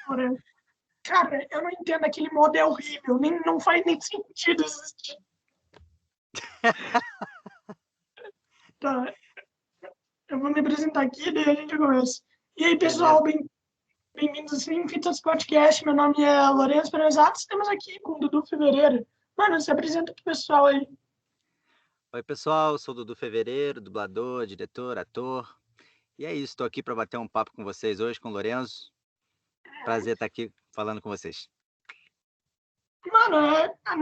Lourenço. Cara, eu não entendo, aquele modo é horrível, nem, não faz nem sentido existir. Tá, eu vou me apresentar aqui, daí a gente começa. E aí, pessoal, Beleza. bem-vindos ao Sim Fitas Podcast. Meu nome é Lourenço Perezato. Estamos aqui com o Dudu Fevereiro. Mano, se apresenta pro pessoal aí. Oi, pessoal, sou Dudu Fevereiro, dublador, diretor, ator. E é isso, estou aqui para bater um papo com vocês hoje, com o Lorenzo. Prazer estar aqui falando com vocês. Mano,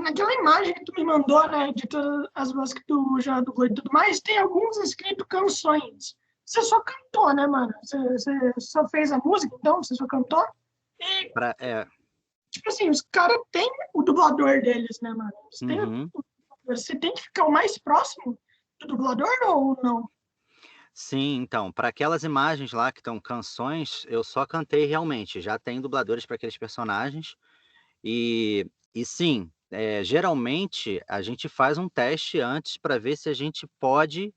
naquela imagem que tu me mandou, né, de todas as vozes que tu já dublou e tudo mais, tem alguns escritos canções. Você só cantou, né, mano? Você só fez a música, então? Você só cantou? E, É, tipo assim, os caras têm o dublador deles, né, mano? uhum. Você tem que ficar o mais próximo do dublador ou não? Sim, então, para aquelas imagens lá que estão canções, eu só cantei realmente. Já tem dubladores para aqueles personagens. E sim, geralmente a gente faz um teste antes para ver se a gente pode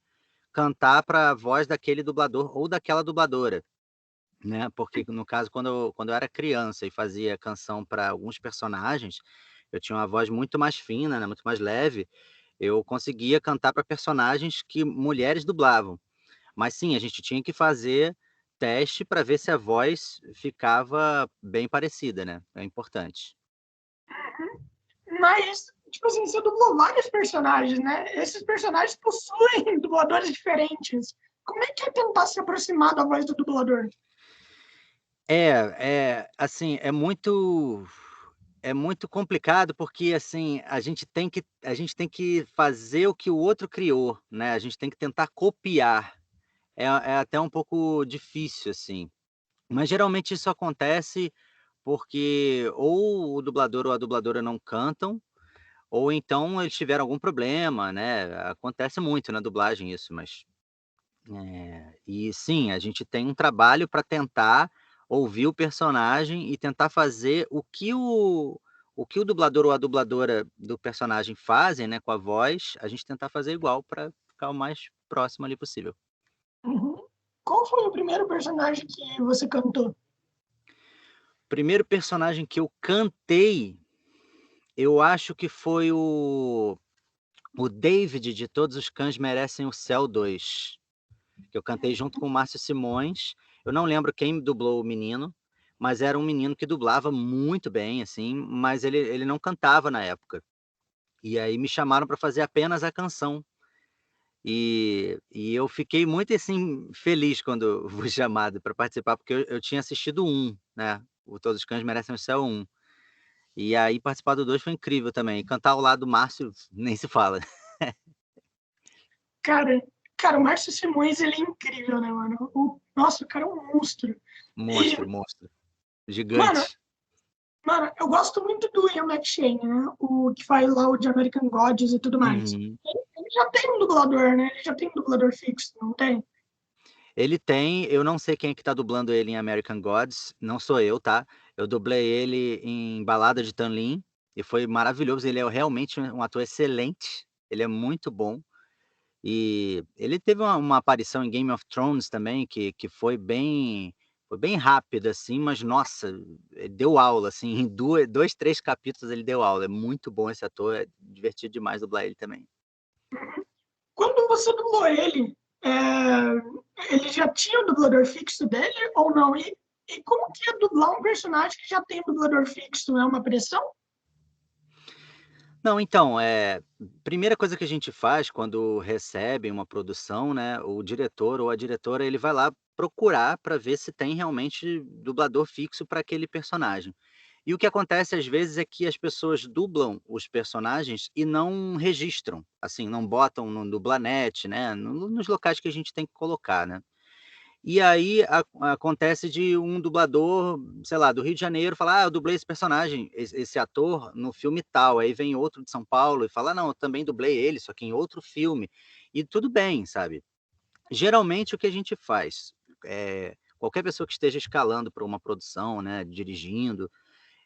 cantar para a voz daquele dublador ou daquela dubladora. Né, porque no caso quando eu era criança e fazia canção para alguns personagens, eu tinha uma voz muito mais fina, né, muito mais leve, eu conseguia cantar para personagens que mulheres dublavam. Mas sim, a gente tinha que fazer teste para ver se a voz ficava bem parecida, né, é importante. Mas, tipo assim, você dublou vários personagens, né? Esses personagens possuem dubladores diferentes. Como é que é tentar se aproximar da voz do dublador? Assim, é muito complicado, porque, assim, a gente tem que fazer o que o outro criou, né, a gente tem que tentar copiar. É até um pouco difícil, assim. Mas geralmente isso acontece porque ou o dublador ou a dubladora não cantam, ou então eles tiveram algum problema, né, acontece muito na dublagem isso, mas, e sim, a gente tem um trabalho para tentar ouvir o personagem e tentar fazer o que o dublador ou a dubladora do personagem fazem, né, com a voz, a gente tentar fazer igual para ficar o mais próximo ali possível. Uhum. Qual foi o primeiro personagem que você cantou? Primeiro personagem que eu cantei, eu acho que foi o David de Todos os Cães Merecem o Céu 2, que eu cantei junto com o Márcio Simões. Eu não lembro quem dublou o menino, mas era um menino que dublava muito bem, assim, mas ele não cantava na época. E aí me chamaram para fazer apenas a canção. E eu fiquei muito, assim, feliz quando fui chamado para participar, porque eu tinha assistido um, né, o Todos os Cães Merecem o Céu um. E aí participar do 2 foi incrível também, e cantar ao lado do Márcio nem se fala. Cara, cara, o Márcio Simões, ele é incrível, né, mano? Nossa, o cara é um monstro. E, Monstro, monstro, mano, gigante. eu gosto muito do Ian McShane, né? O que faz lá o de American Gods e tudo mais. Uhum. Ele já tem um dublador, né? Ele já tem um dublador fixo, não tem? Ele tem, eu não sei quem é que tá dublando ele em American Gods, não sou eu, tá. Eu dublei ele em Balada de Tanlin, e foi maravilhoso, ele é realmente um ator excelente, ele é muito bom. E ele teve uma aparição em Game of Thrones também, que foi bem rápida, assim, mas nossa, deu aula, assim, em 2, 3 capítulos ele deu aula, é muito bom esse ator, é divertido demais dublar ele também. Quando você dublou ele, ele já tinha o dublador fixo dele ou não? E como que é dublar um personagem que já tem um dublador fixo? É uma pressão? Não, então, primeira coisa que a gente faz quando recebe uma produção, né, o diretor ou a diretora, ele vai lá procurar para ver se tem realmente dublador fixo para aquele personagem. E o que acontece às vezes é que as pessoas dublam os personagens e não registram, assim, não botam no Dublanet, né, nos locais que a gente tem que colocar, né. E aí acontece de um dublador, sei lá, do Rio de Janeiro falar: "Ah, eu dublei esse personagem, esse ator no filme tal", aí vem outro de São Paulo e fala: "Não, eu também dublei ele, só que em outro filme", e tudo bem, sabe. Geralmente o que a gente faz, qualquer pessoa que esteja escalando para uma produção, né, dirigindo,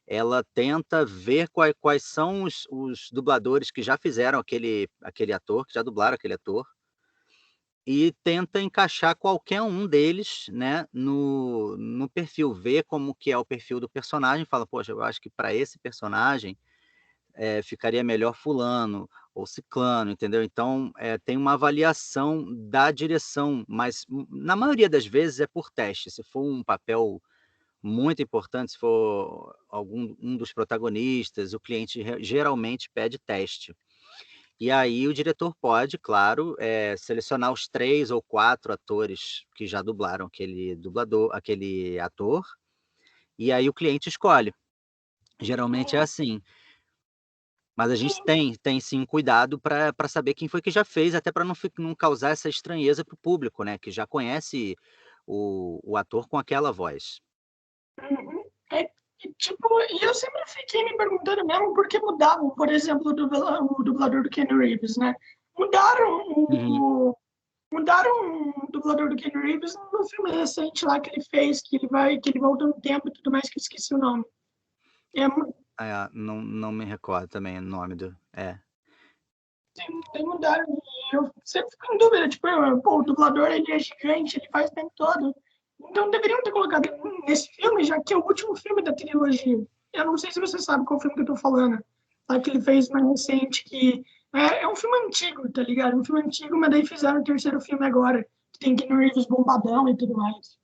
ela tenta ver quais são os dubladores que já fizeram aquele ator, que já dublaram aquele ator, e tenta encaixar qualquer um deles, né, no perfil, vê como que é o perfil do personagem, fala: "Poxa, eu acho que para esse personagem, ficaria melhor fulano ou ciclano", entendeu. Então, tem uma avaliação da direção, mas na maioria das vezes é por teste, se for um papel muito importante, se for um dos protagonistas, o cliente geralmente pede teste. E aí o diretor pode, claro, selecionar os 3 ou 4 atores que já dublaram aquele ator, e aí o cliente escolhe. Geralmente é Hum, assim, mas a gente sim. tem sim cuidado para saber quem foi que já fez, até para não causar essa estranheza para o público, né, que já conhece o ator com aquela voz. Uhum. E, tipo, e eu sempre fiquei me perguntando mesmo por que mudavam, por exemplo, o dublador do Keanu Reeves, né? Mudaram Uhum. mudaram o dublador do Keanu Reeves no filme recente lá que ele fez, que ele volta no tempo e tudo mais, que eu esqueci o nome. É, Não me recordo também o nome do tem mudaram. E eu sempre fico em dúvida, tipo, pô, o dublador ele é gigante, ele faz o tempo todo. Então deveriam ter colocado nesse filme, já que é o último filme da trilogia. Eu não sei se você sabe qual filme que eu tô falando. Tá, que ele fez mais recente, que é um filme antigo, tá ligado? Um filme antigo, mas daí fizeram o terceiro filme agora, que tem Keanu Reeves bombadão e tudo mais.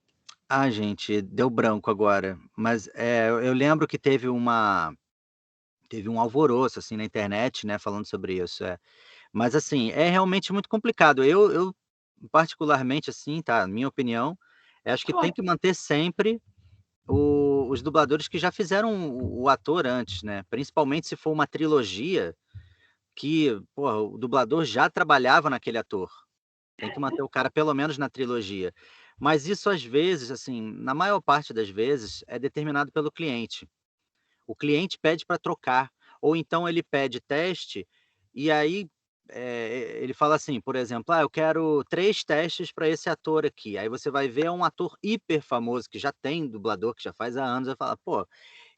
gente, deu branco agora, mas, eu lembro que teve um alvoroço, assim, na internet, né, falando sobre isso, é. Mas, assim, é realmente muito complicado. Eu particularmente, assim, tá, minha opinião, acho que tem Claro. que manter sempre os dubladores que já fizeram o ator antes, né, principalmente se for uma trilogia que, porra, o dublador já trabalhava naquele ator. Tem que manter o cara pelo menos na trilogia. Mas isso às vezes, assim, na maior parte das vezes, é determinado pelo cliente. O cliente pede para trocar, ou então ele pede teste, e aí, ele fala assim, por exemplo: "Ah, eu quero 3 testes para esse ator aqui". Aí você vai ver, é um ator hiper famoso que já tem dublador, que já faz há anos, vai falar: "Pô,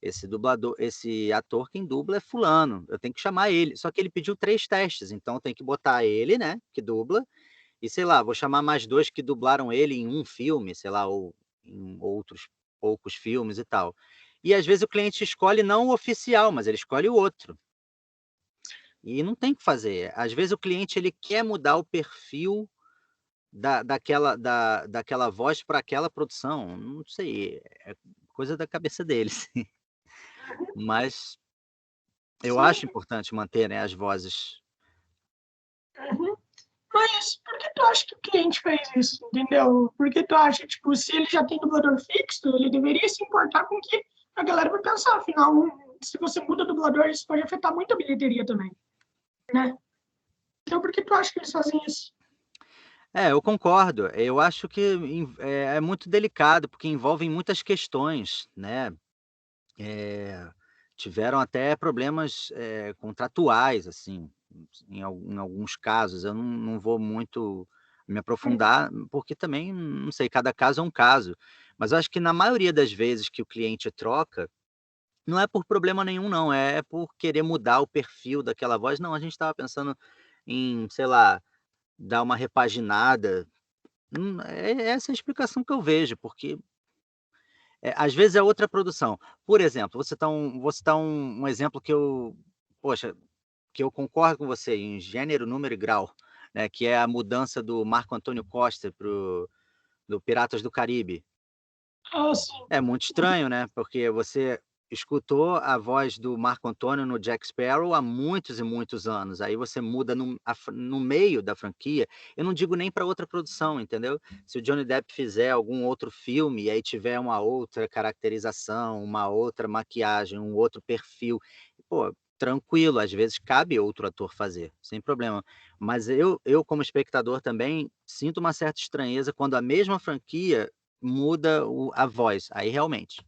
esse ator quem dubla é fulano, eu tenho que chamar ele". Só que ele pediu 3 testes, então tem que botar ele, né, que dubla, e sei lá, vou chamar mais 2 que dublaram ele em um filme, sei lá, ou em outros poucos filmes e tal. E às vezes o cliente escolhe não o oficial, mas ele escolhe o outro. E não tem o que fazer. Às vezes o cliente ele quer mudar o perfil daquela voz para aquela produção, não sei, é coisa da cabeça deles. Mas eu Sim. acho importante manter, né, as vozes. Uhum. Mas por que tu acha que o cliente fez isso, entendeu? Por que tu acha, tipo, se ele já tem dublador fixo, ele deveria se importar com que a galera vai pensar, afinal, se você muda o dublador, isso pode afetar muito a bilheteria também, né? Então por que tu acha que eles fazem isso? Eu concordo. Eu acho que é muito delicado, porque envolvem muitas questões, né. Eh, Tiveram até problemas, contratuais, assim, em alguns casos. Eu não vou muito me aprofundar, porque também, não sei, cada caso é um caso. Mas eu acho que na maioria das vezes que o cliente troca, não é por problema nenhum não, é por querer mudar o perfil daquela voz. "Não, a gente estava pensando em, sei lá, dar uma repaginada". É essa a explicação que eu vejo, porque, às vezes é outra produção. Por exemplo, vou citar um exemplo que eu, poxa, que eu concordo com você em gênero, número e grau, né, que é a mudança do Marco Antônio Costa para o do Piratas do Caribe. Ah, sim. É muito estranho, né, porque você escutou a voz do Marco Antônio no Jack Sparrow há muitos e muitos anos, aí você muda no meio da franquia, eu não digo nem para outra produção, entendeu. Se o Johnny Depp fizer algum outro filme e aí tiver uma outra caracterização, uma outra maquiagem, um outro perfil, pô, tranquilo, às vezes cabe outro ator fazer, sem problema. Mas eu como espectador também sinto uma certa estranheza quando a mesma franquia muda a voz, aí realmente.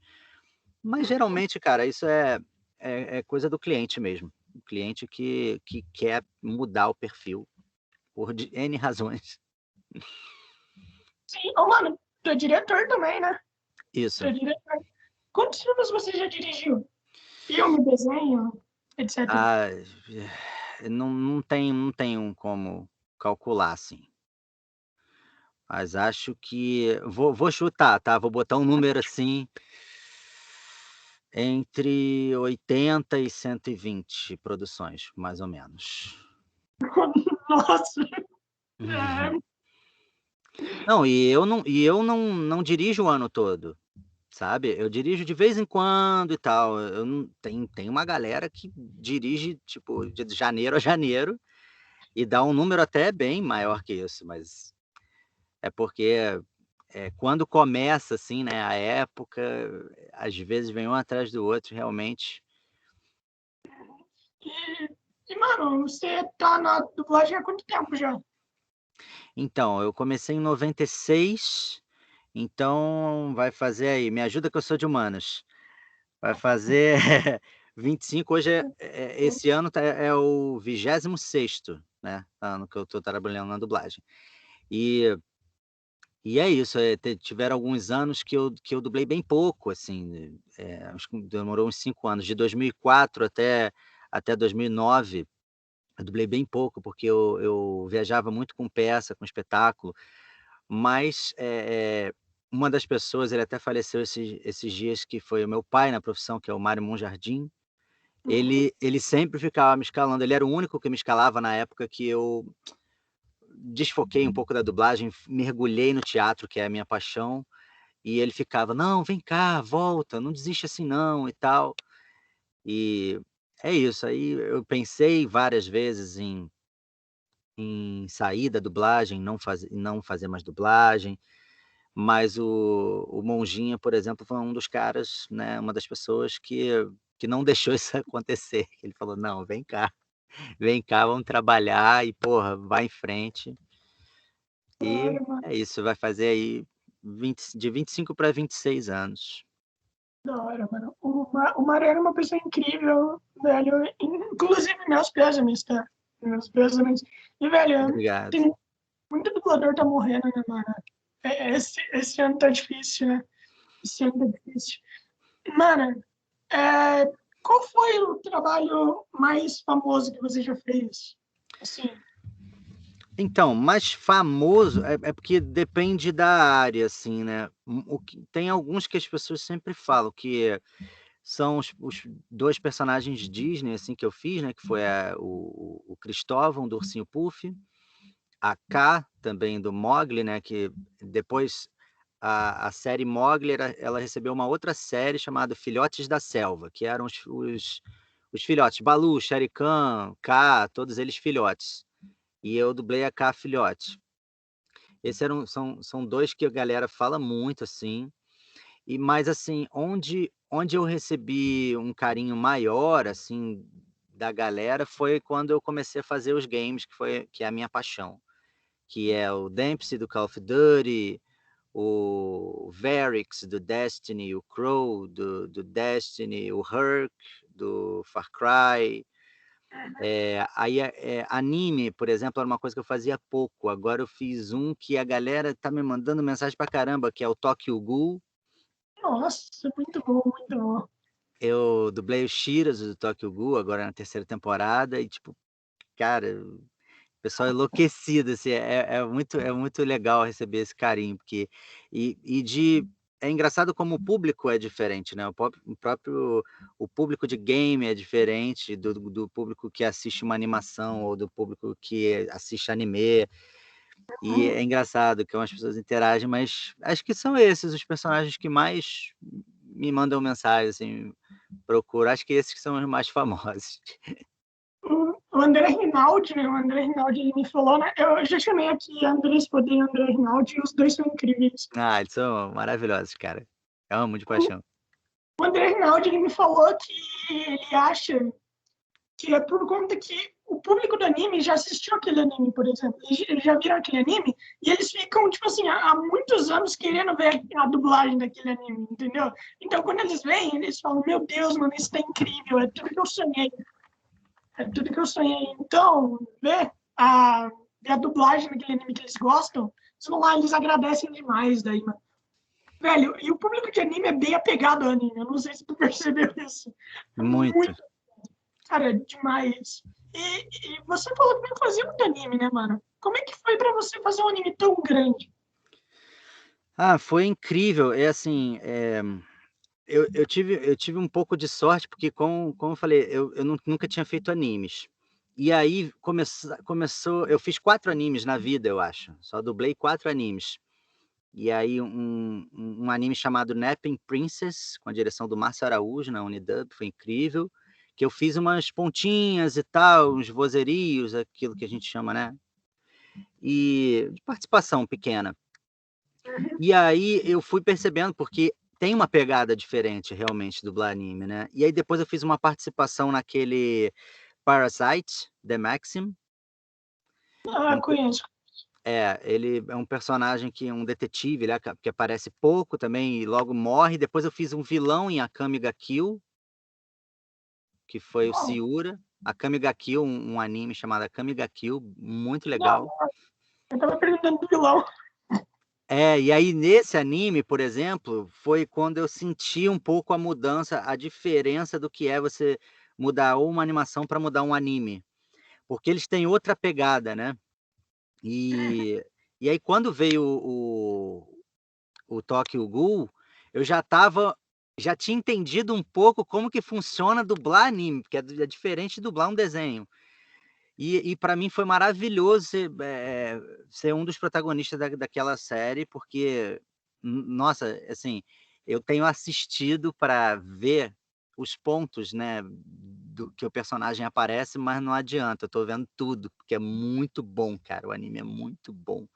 Mas geralmente, cara, isso é coisa do cliente mesmo. O cliente que quer mudar o perfil por de N razões. Sim. Ô, mano, tu é diretor também, né? Tu Isso. é diretor. Quantos filmes você já dirigiu? Filme, desenho, etc. Ah, não tenho como calcular, assim. Mas acho que vou chutar, tá, vou botar um número assim, entre 80 e 120 produções, mais ou menos. Nossa, é, Não, e eu não dirijo o ano todo, sabe, eu dirijo de vez em quando e tal, eu não tem uma galera que dirige, tipo, de janeiro a janeiro, e dá um número até bem maior que isso, mas é porque, quando começa, assim, né, a época, às vezes vem um atrás do outro, realmente. mano, você tá na dublagem há quanto tempo já? Então, eu comecei em 96, então vai fazer aí, me ajuda que eu sou de humanas, vai fazer 25. Hoje esse ano é o 26º, né, ano que eu tô trabalhando na dublagem. E é isso, tiveram alguns anos que eu dublei bem pouco, assim, acho que demorou uns 5 anos, de 2004 até 2009, eu dublei bem pouco, porque eu viajava muito com peça, com espetáculo, mas, uma das pessoas, ele até faleceu esses dias, que foi o meu pai na profissão, que é o Mário Monjardim, Uhum. ele sempre ficava me escalando, ele era o único que me escalava na época que eu desfoquei um pouco da dublagem, mergulhei no teatro, que é a minha paixão, e ele ficava: "Não, vem cá, volta, não desiste assim não", e tal. E é isso, aí eu pensei várias vezes em sair da dublagem, não fazer mais dublagem, mas o Monjinha, por exemplo, foi um dos caras, né, uma das pessoas que não deixou isso acontecer. Ele falou: "Não, vem cá, vamos trabalhar e, porra, vai em frente". Da E hora, mano. é isso, vai fazer aí 25 para 26 anos. Da hora, mano. O Mário era uma pessoa incrível, velho. Inclusive, meus pêsames, tá? Meus pêsames. E, velho, Obrigado. tem muito dublador tá morrendo, né, mano? Esse ano tá difícil, né? Esse ano tá difícil. Mano, é, qual foi o trabalho mais famoso que você já fez? Assim, Então, mais famoso é porque depende da área, assim, né. O que tem alguns que as pessoas sempre falam que são os 2 personagens Disney, assim, que eu fiz, né, que foi o Cristóvão do Ursinho Puff, a Ká também do Mowgli, né, que depois a série Mowgli ela recebeu uma outra série chamada Filhotes da Selva, que eram os filhotes, Balu, Shere Khan, Ká, todos eles filhotes. E eu dublei a Ká filhote. Esses são 2 que a galera fala muito, assim, mas assim, onde eu recebi um carinho maior, assim, da galera, foi quando eu comecei a fazer os games, que é a minha paixão, que é o Dempsey do Call of Duty, o Varix do Destiny, o Crow do Destiny, o Hurk do Far Cry. Aí, anime, por exemplo, era uma coisa que eu fazia pouco, agora eu fiz um que a galera tá me mandando mensagem pra caramba, que é o Tokyo Ghoul. nossa, muito bom, muito bom. Eu dublei o Shirazu do Tokyo Ghoul agora na terceira temporada e, tipo, cara, o pessoal enlouquecido, assim, é muito legal receber esse carinho, porque é engraçado como o público é diferente, né, o público de game é diferente do público que assiste uma animação ou do público que assiste anime, e é engraçado como as pessoas interagem, mas acho que são esses os personagens que mais me mandam mensagem, assim, procuro, acho que esses que são os mais famosos. O André Rinaldi, né? O André Rinaldi, ele me falou, né? Eu já chamei aqui André Spodem e André Rinaldi, e os dois são incríveis. Ah, eles são maravilhosos, cara. Eu amo de paixão. O André Rinaldi, ele me falou que ele acha que é por conta que o público do anime já assistiu aquele anime, por exemplo. Eles já viram aquele anime e eles ficam, tipo assim, há muitos anos querendo ver a dublagem daquele anime, entendeu? Então, quando eles veem, eles falam, meu Deus, mano, isso tá incrível, é tudo que eu sonhei. É tudo que eu sonhei. Então, a, ver a dublagem daquele anime que eles gostam, eles vão lá, eles agradecem demais daí, mano. Velho, e o público de anime é bem apegado ao anime. Eu não sei se tu percebeu isso. É Muito. muito, cara, demais. E você falou que não fazia muito anime, né, mano? Como é que foi pra você fazer um anime tão grande? Ah, foi incrível. É assim, eu tive um pouco de sorte, porque como eu falei, eu nunca tinha feito animes. E aí começou eu fiz 4 animes na vida, eu acho, só dublei 4 animes. E aí um anime chamado Napping Princess, com a direção do Márcio Araújo, na Unidub, foi incrível, que eu fiz umas pontinhas e tal, uns vozerios, aquilo que a gente chama, né, e de participação pequena. E aí eu fui percebendo, porque tem uma pegada diferente realmente dublar anime, né. E aí depois eu fiz uma participação naquele Parasite, The Maxim, Ah, um pe conheço. ele é um personagem um detetive, ele que aparece pouco também e logo morre. Depois eu fiz um vilão em Akame ga Kill, que foi o Não, Ciura. Akame ga Kill, um anime chamado Akame ga Kill, muito não, legal. eu tava perguntando do vilão. É, e aí nesse anime, por exemplo, foi quando eu senti um pouco a mudança, a diferença do que é você mudar ou uma animação para mudar um anime, porque eles têm outra pegada, né. E e aí quando veio o Tokyo Ghoul, eu já tinha entendido um pouco como que funciona dublar anime, porque é diferente de dublar um desenho. E pra mim foi maravilhoso ser um dos protagonistas daquela série, porque, nossa, assim, eu tenho assistido para ver os pontos, né, do que o personagem aparece, mas não adianta, eu tô vendo tudo, porque é muito bom, cara, o anime é muito bom.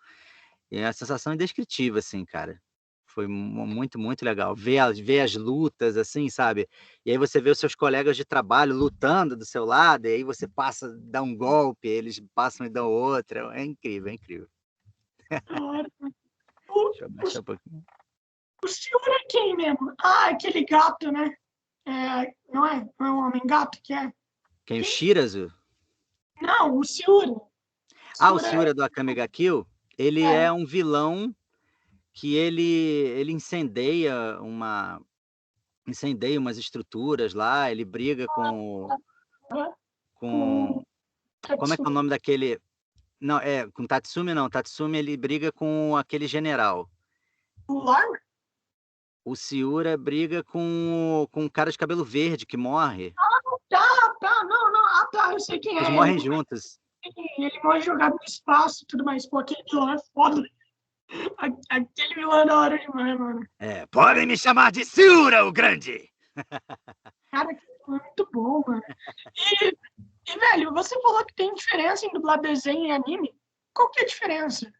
E é uma sensação indescritível, assim, cara. Foi muito, muito legal. Ver as lutas, assim, sabe. E aí você vê os seus colegas de trabalho lutando do seu lado, e aí você passa, dá um golpe, eles passam e dão outra. É incrível, é incrível. Da hora. O, Deixa eu o, abaixar um pouquinho. o senhor é quem mesmo? Ah, aquele gato, né? É, não é? Não é um homem gato que é? Quem? O Quem? Shirazu? Não, o Ciura. O Ah, o Ciura Ciura do Akame ga Kill, ele é. é um vilão que ele incendeia umas estruturas lá, ele briga É, com com como é que é o Katsumi. nome daquele. Não, com Tatsumi não, Tatsumi ele briga com aquele general. O Lar? O Ciura briga com um cara de cabelo verde que morre. Tá, tá, não, não. Ah, tá, eu sei quem Eles é. morrem juntos. Ele morre jogado no espaço e tudo mais. Pô, aquele vilão é foda. Aquele vilão é da hora demais, mano. Podem me chamar de Ciura, o Grande! Cara, aquele vilão é muito bom, mano. E, velho, você falou que tem diferença em dublar desenho e anime. Qual que é a diferença?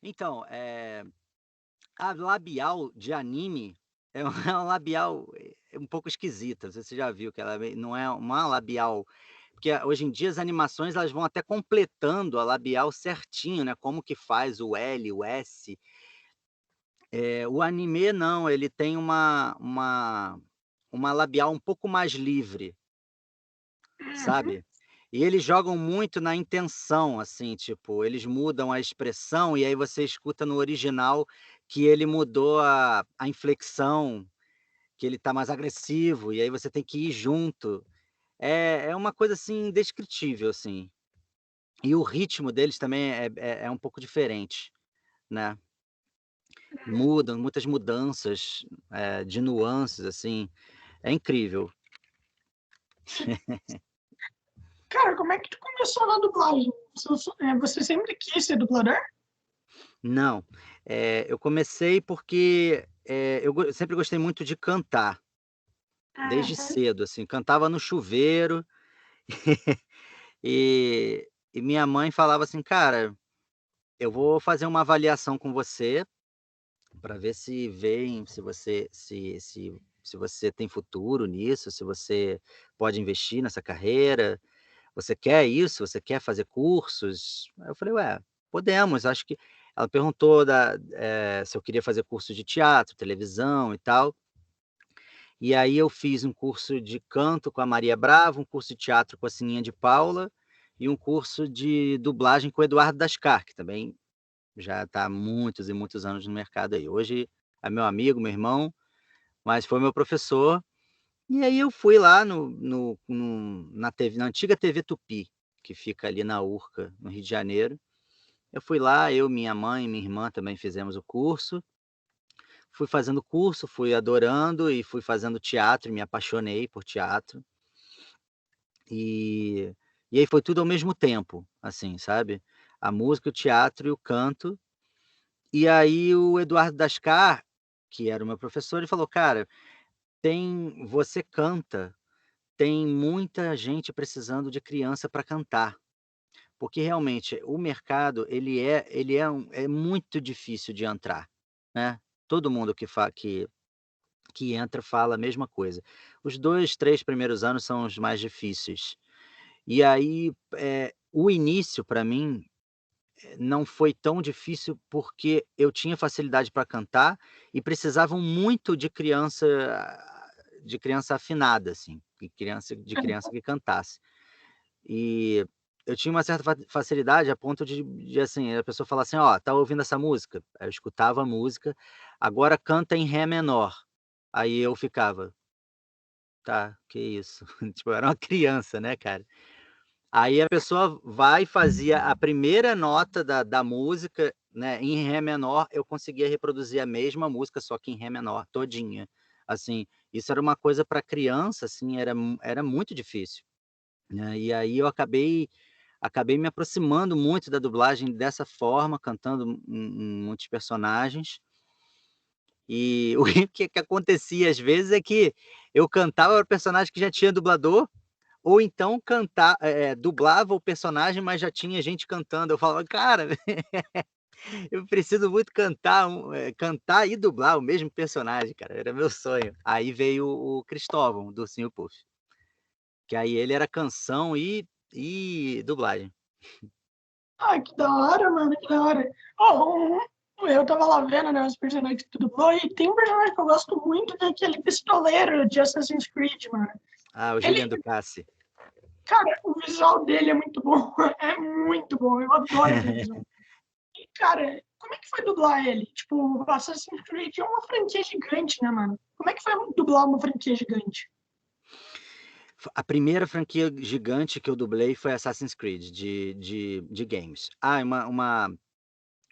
Então, a labial de anime é um é um labial, um pouco esquisita, não sei se você já viu que ela não é uma labial, porque hoje em dia as animações elas vão até completando a labial certinho, né, como que faz o L, o S. O anime não, ele tem uma labial um pouco mais livre, Uhum. sabe. E eles jogam muito na intenção, assim, tipo, eles mudam a expressão e aí você escuta no original que ele mudou a inflexão, que ele tá mais agressivo, e aí você tem que ir junto. É uma coisa, assim, indescritível, assim. E o ritmo deles também é um pouco diferente, né. Mudam, muitas mudanças, de nuances, assim, é incrível. Cara, como é que tu começou na dublagem? Você sempre quis ser dublador? Não, eu comecei porque, eu sempre gostei muito de cantar, desde Uhum. cedo, assim, cantava no chuveiro, e minha mãe falava assim: "Cara, eu vou fazer uma avaliação com você, para ver se veem se você tem futuro nisso, se você pode investir nessa carreira. Você quer isso? Você quer fazer cursos?" Aí eu falei: "Ué, podemos", acho que ela perguntou se eu queria fazer curso de teatro, televisão e tal, e aí eu fiz um curso de canto com a Maria Brava, um curso de teatro com a Sininha de Paula, e um curso de dublagem com o Eduardo Dascar, que também já está há muitos e muitos anos no mercado aí. Hoje é meu amigo, meu irmão, mas foi meu professor, e aí eu fui lá na antiga TV Tupi, que fica ali na Urca, no Rio de Janeiro. Eu fui lá, eu, minha mãe e minha irmã também fizemos o curso. Fui fazendo curso, fui adorando e fui fazendo teatro e me apaixonei por teatro. E e aí foi tudo ao mesmo tempo, assim, sabe. A música, o teatro e o canto. E aí o Eduardo Dascar, que era o meu professor, ele falou: "Cara, você canta, tem muita gente precisando de criança para cantar". Porque realmente o mercado é muito difícil de entrar, né. Todo mundo que entra fala a mesma coisa. Os 2, 3 primeiros anos são os mais difíceis. E aí, o início para mim, não foi tão difícil, porque eu tinha facilidade para cantar e precisavam muito de criança afinada, assim, de criança que cantasse. E eu tinha uma certa facilidade a ponto de, assim, a pessoa falar assim: "Ó, tá ouvindo essa música?" Aí eu escutava a música, "Agora canta em ré menor". Aí eu ficava: "Tá, que isso?" Tipo, eu era uma criança, né, cara. Aí a pessoa vai e fazia a primeira nota da música, né, em ré menor, eu conseguia reproduzir a mesma música, só que em ré menor todinha. Assim, isso era uma coisa para criança, assim, era muito difícil, né. E aí eu acabei me aproximando muito da dublagem dessa forma, cantando em muitos personagens. E o que acontecia às vezes é que eu cantava para personagem que já tinha dublador, ou então dublava o personagem, mas já tinha gente cantando. Eu falava: "Cara, eu preciso muito cantar e dublar o mesmo personagem, cara", era meu sonho. Aí veio o Cristóvão, do Ursinho Puff, que aí ele era canção e dublagem. Ah, que da hora, mano, que da hora. Ó, eu estava lá vendo, né, os personagens que tu dublou, e tem um personagem que eu gosto muito, que é aquele pistoleiro de Assassin's Creed, mano. Ah, o Ele, Julian Ducassi. cara, o visual dele é muito bom, é muito bom, eu adoro aquele visual. E, cara, como é que foi dublar ele? Tipo, Assassin's Creed é uma franquia gigante, né, mano? Como é que foi dublar uma franquia gigante? A primeira franquia gigante que eu dublei foi Assassin's Creed de games. Ah, e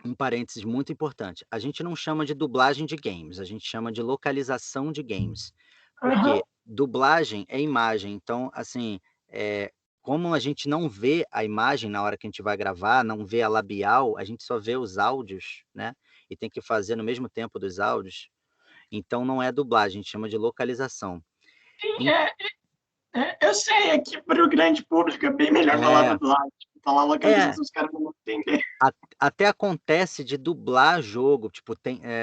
um parênteses muito importante, a gente não chama de dublagem de games, a gente chama de localização de games, Aham. porque dublagem é imagem, então, assim, como a gente não vê a imagem na hora que a gente vai gravar, não vê a labial, a gente só vê os áudios, né, e tem que fazer no mesmo tempo dos áudios, então não é dublagem, a gente chama de localização. Sim, En eu sei, aqui para o grande público é bem melhor falar é, dublagem. Falar é. localização, os caras não vão entender. A Até acontece de dublar jogo, tipo,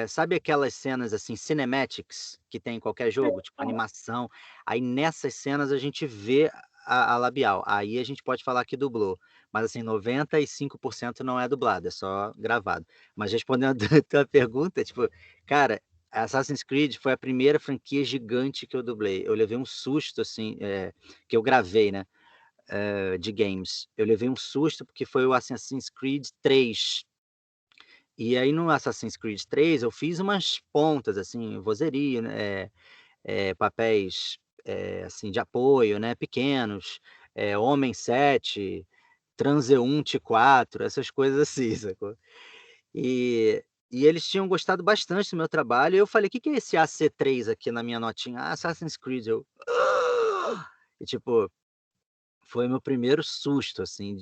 sabe aquelas cenas, assim, cinematics que tem em qualquer jogo, tipo animação, aí nessas cenas a gente vê a labial, aí a gente pode falar que dublou, mas assim 95% não é dublado, é só gravado. Mas respondendo a tua pergunta, tipo, cara, Assassin's Creed foi a primeira franquia gigante que eu dublei, eu levei um susto, assim, que eu gravei, né, de games. Eu levei um susto, porque foi o Assassin's Creed 3. E aí no Assassin's Creed 3 eu fiz umas pontas, assim, vozeria, né, papéis, assim, de apoio, né, pequenos, Homem 7, Transeunte 4, essas coisas assim, sacou. E e eles tinham gostado bastante do meu trabalho, e eu falei: "Que é esse AC3 aqui na minha notinha?". "Ah, Assassin's Creed", eu e tipo, foi meu primeiro susto, assim,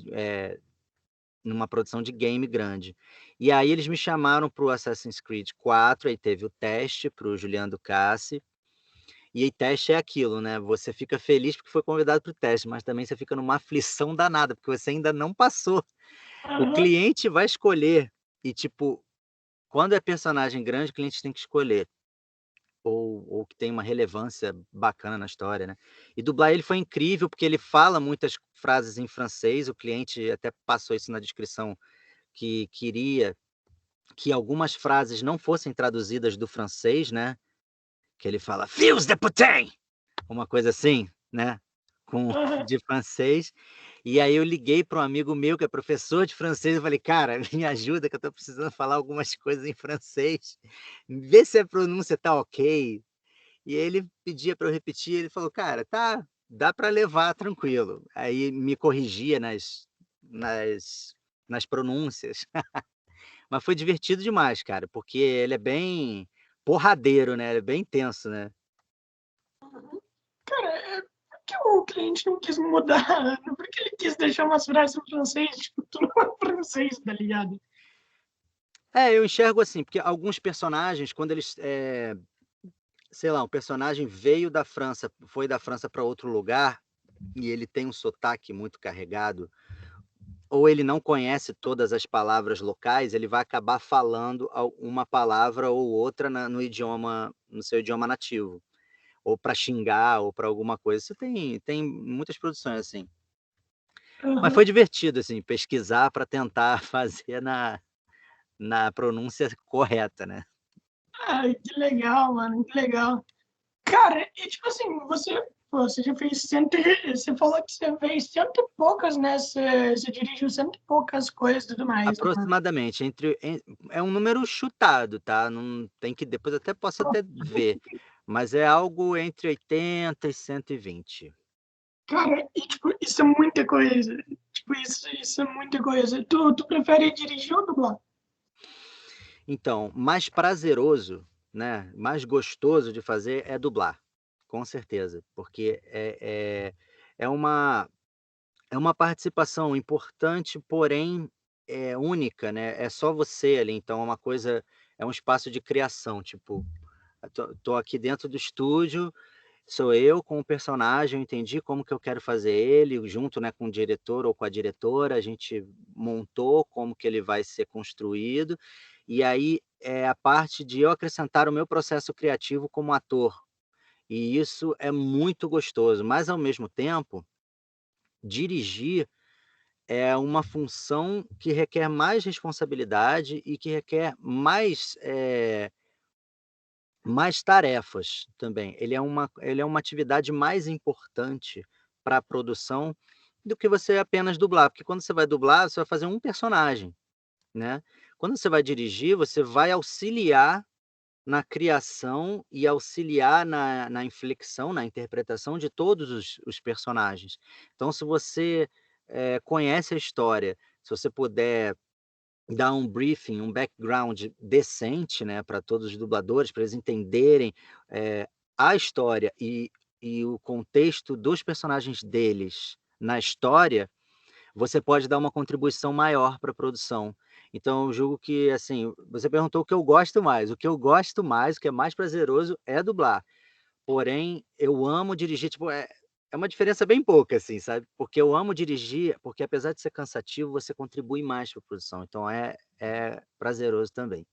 numa produção de game grande. E aí eles me chamaram para o Assassin's Creed 4, aí teve o teste para o Juliano Ducassi, e aí teste é aquilo, né, você fica feliz porque foi convidado para o teste, mas também você fica numa aflição danada, porque você ainda não passou. O Aham. cliente vai escolher, e tipo, quando é personagem grande, o cliente tem que escolher, ou que tem uma relevância bacana na história, né. E dublar ele foi incrível, porque ele fala muitas frases em francês, o cliente até passou isso na descrição, que queria que algumas frases não fossem traduzidas do francês, né, que ele fala: "Fils de putain!", uma coisa assim, né, com Aham. de francês. E aí eu liguei para um amigo meu que é professor de francês, eu falei: "Cara, me ajuda que eu estou precisando falar algumas coisas em francês, vê se a pronúncia tá ok". E ele pedia para eu repetir, ele falou: "Cara, tá, dá para levar tranquilo". Aí me corrigia nas nas pronúncias. Mas foi divertido demais, cara, porque ele é bem porradeiro, né, ele é bem intenso, né. Cara, por que o cliente não quis mudar? Por que ele quis deixar umas frases em francês? Tipo, tu não é francês, tá ligado? É, eu enxergo assim, porque alguns personagens quando eles, sei lá, um personagem veio da França, foi da França para outro lugar, e ele tem um sotaque muito carregado, ou ele não conhece todas as palavras locais, ele vai acabar falando uma palavra ou outra no seu idioma nativo, ou para xingar, ou para alguma coisa. Isso tem muitas produções assim. Mas Aham. foi divertido, assim, pesquisar para tentar fazer na pronúncia correta, né. Ai, que legal, mano, que legal. Cara, e tipo assim, você já fez cento e você falou que você fez cento e poucas, né, você dirigiu cento e poucas coisas e tudo mais, né. Aproximadamente, é um número chutado, tá, não tem que depois até posso até ver, mas é algo entre 80 e 120. Cara, e tipo, isso é muita coisa. Tipo, isso é muita coisa. Tu prefere dirigir ou dublar? Então, mais prazeroso, né, mais gostoso de fazer é dublar, com certeza, porque é uma participação importante, porém, única, né, é só você ali, então é um espaço de criação, tipo, eu tô aqui dentro do estúdio. Sou eu com o personagem, eu entendi como que eu quero fazer ele, junto, né, com o diretor ou com a diretora, a gente montou como que ele vai ser construído, e aí é a parte de eu acrescentar o meu processo criativo como ator, e isso é muito gostoso, mas ao mesmo tempo, dirigir é uma função que requer mais responsabilidade e que requer mais tarefas também. Ele é uma atividade mais importante para a produção do que você apenas dublar, porque quando você vai dublar, você vai fazer um personagem, né. Quando você vai dirigir, você vai auxiliar na criação e auxiliar na inflexão, na interpretação de todos os personagens. Então se você, conhece a história, se você puder dar um briefing, um background decente, né, para todos os dubladores, para eles entenderem, a história e o contexto dos personagens deles na história, você pode dar uma contribuição maior para a produção. Então eu julgo que, assim, você perguntou o que eu gosto mais, o que eu gosto mais, o que é mais prazeroso é dublar. Porém, eu amo dirigir, tipo, é uma diferença bem pouca, assim, sabe, porque eu amo dirigir, porque apesar de ser cansativo, você contribui mais para a produção, então é prazeroso também.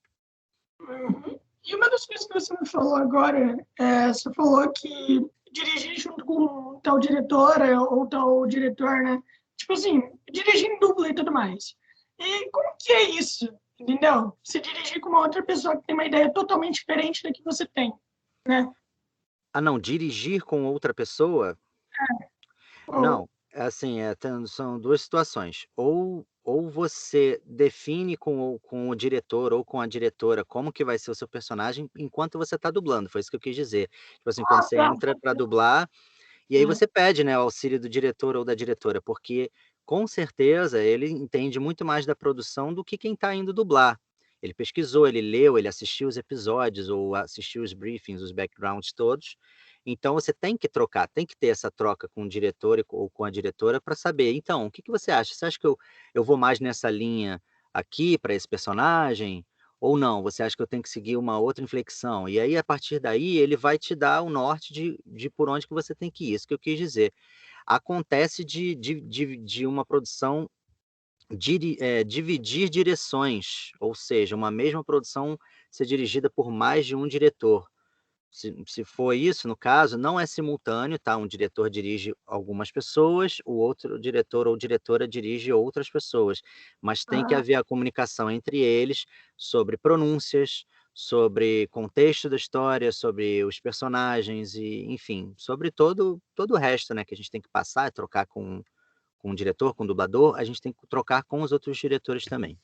Uhum. E uma das coisas que você me falou agora, você falou que dirigir junto com tal diretora ou tal diretor, né? Tipo assim, dirigir em dupla e tudo mais. E como que é isso? Entendeu? Se dirigir com uma outra pessoa que tem uma ideia totalmente diferente da que você tem, né? Ah não, dirigir com outra pessoa? Ou, Não, é assim, são 2 situações, ou você define com o diretor ou com a diretora como que vai ser o seu personagem enquanto você está dublando, foi isso que eu quis dizer. Tipo assim, quando você tá, entra para dublar. E aí né? você pede, né, o auxílio do diretor ou da diretora, porque com certeza ele entende muito mais da produção do que quem está indo dublar. Ele pesquisou, ele leu, ele assistiu os episódios ou assistiu os briefings, os backgrounds todos. Então você tem que trocar, tem que ter essa troca com o diretor ou com a diretora para saber, então, o que que você acha? Você acha que eu vou mais nessa linha aqui para esse personagem? Ou não, você acha que eu tenho que seguir uma outra inflexão? E aí, a partir daí, ele vai te dar o norte de por onde que você tem que ir, isso que eu quis dizer. Acontece de uma produção dividir direções, ou seja, uma mesma produção ser dirigida por mais de um diretor. Se for isso, no caso, não é simultâneo, tá, um diretor dirige algumas pessoas, o outro diretor ou diretora dirige outras pessoas, mas tem que Ah, haver a comunicação entre eles sobre pronúncias, sobre contexto da história, sobre os personagens e, enfim, sobre todo o resto, né, que a gente tem que passar, trocar com o diretor, com o dublador, a gente tem que trocar com os outros diretores também.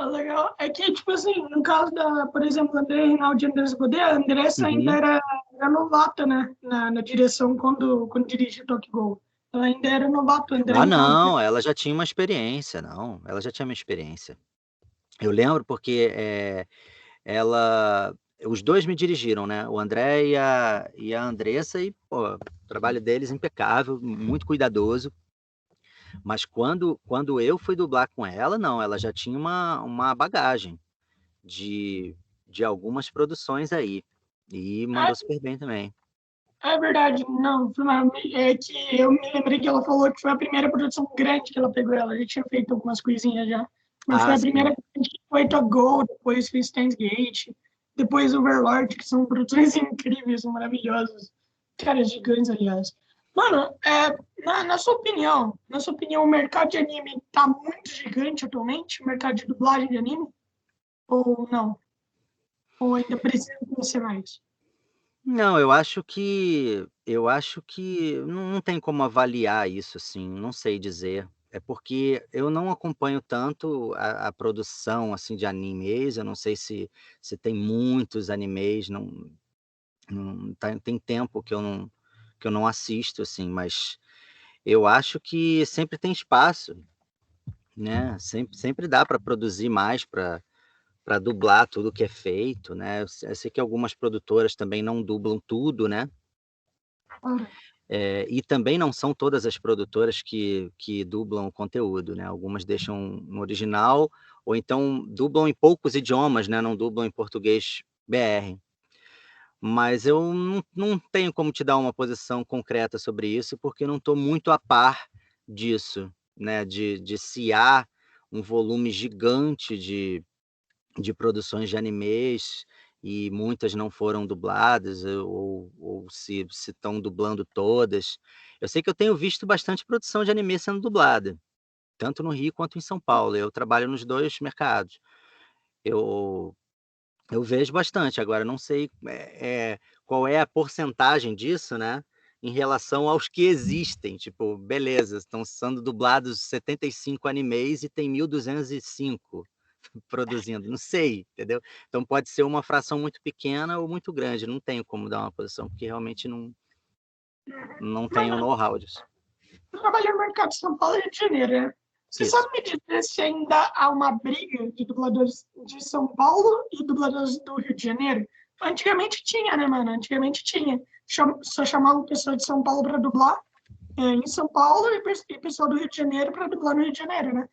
legal. É que, tipo assim, no caso da, por exemplo, André Reinaldi e Andrés Godet, a Andressa ainda Uhum. era novata, né? Na direção quando dirigiu Tokyo Ghoul. Ela ainda era novata, ainda Ah, entrava. não, ela já tinha uma experiência, não, ela já tinha uma experiência. Eu lembro porque, ela os 2 me dirigiram, né, o André e a Andressa e, pô, o trabalho deles impecável, muito cuidadoso, mas quando eu fui dublar com ela, não, ela já tinha uma bagagem de de algumas produções aí, e mandou super bem também. É verdade, não, é que eu me lembrei que ela falou que foi a primeira produção grande que ela pegou. Ela já tinha feito algumas coisinhas já, mas foi Ah, a primeira sim. grande que foi a Go, depois fez Steins Gate, depois Overlord, que são produções incríveis, são maravilhosas. Caras gigantes, aliás. Mano, na sua opinião, o mercado de anime tá muito gigante atualmente? O mercado de dublagem de anime? Ou não? Ou ainda precisa crescer mais? Não, eu acho que não tem como avaliar isso, assim, não sei dizer. É porque eu não acompanho tanto a produção, assim, de animes, eu não sei se tem muitos animes, não tem tempo que eu não assisto, assim, mas eu acho que sempre tem espaço, né, sempre dá para produzir mais, para dublar tudo que é feito, né. Eu sei que algumas produtoras também não dublam tudo, né. Ora, E também não são todas as produtoras que dublam o conteúdo, né, algumas deixam no original, ou então dublam em poucos idiomas, né, não dublam em português BR. Mas eu não tenho como te dar uma posição concreta sobre isso, porque eu não estou muito a par disso, né, de se há um volume gigante de produções de animes, e muitas não foram dubladas, ou se estão dublando todas. Eu sei que eu tenho visto bastante produção de anime sendo dublada, tanto no Rio quanto em São Paulo, eu trabalho nos 2 mercados. Eu eu vejo bastante, agora não sei, qual é a porcentagem disso, né, em relação aos que existem, tipo, beleza, estão sendo dublados 75 animes e tem 1.205 produzindo, não sei, entendeu. Então pode ser uma fração muito pequena ou muito grande, não tenho como dar uma posição, porque realmente não tenho mano, know-how disso. eu trabalho no mercado de São Paulo e Rio de Janeiro, né? Você Isso. sabe me dizer se ainda há uma briga de dubladores de São Paulo e dubladores do Rio de Janeiro? Antigamente tinha, né, mano? Antigamente tinha. Só chamavam pessoa de São Paulo para dublar em São Paulo e pessoa do Rio de Janeiro para dublar no Rio de Janeiro, né?